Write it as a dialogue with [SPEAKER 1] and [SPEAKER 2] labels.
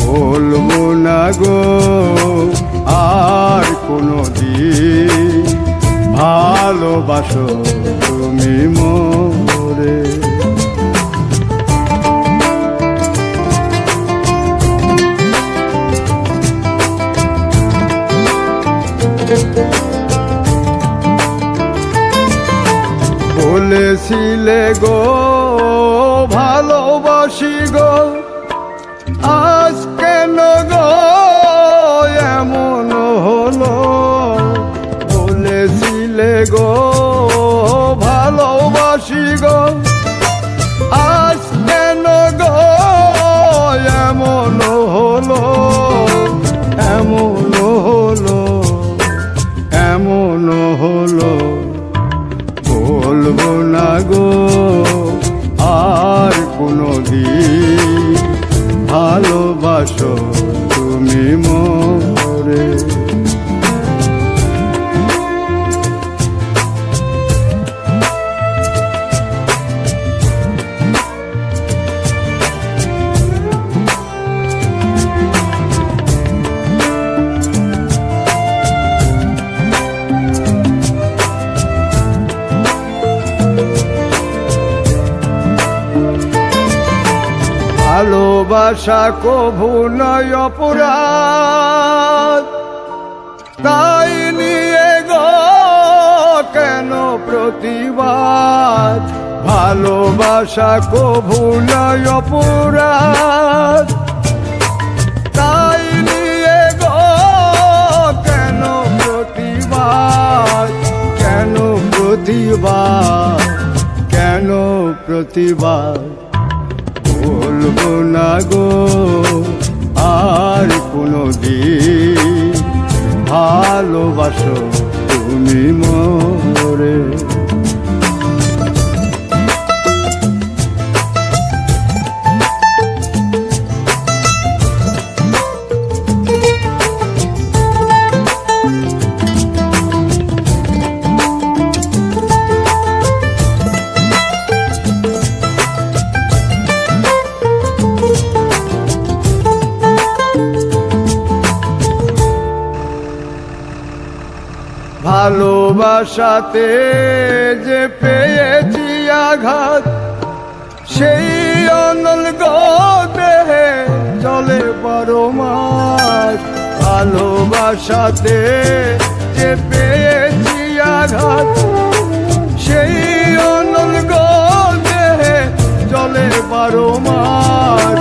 [SPEAKER 1] বলবো না গো আর কোনো দিন, ভালোবাসো তুমি মোরে। বলেছিলে গো ভালোবাসি গো, আজ কেন গো এমন হলো? বলেছিলে গো ভালোবাসি গো, আজ কেন গো এমন হলো? এমন হলো, এমন হলো। বলবো না গো আর কোনো দিন, ভালোবাসো তুমি মোরে। ভালোবাসা কভু নয় অপরাধ, তাই নিয়ে গো কেন প্রতিবাদ? ভালোবাসা কভু নয় অপরাধ, তাই নিয়ে গো কেন প্রতিবাদ? কেন প্রতিবাদ? কেন প্রতিবাদ? বলবো না গো আর কোনো দিন, ভালোবাসো তুমি মোরে। ভালোবাসাতে যে পেয়েছি আঘাত, সেই অনল গো দেহে চলে 12 মাস। ভালোবাসাতে যে পেয়েছি আঘাত, সেই অনল গো দেহে চলে 12 মাস।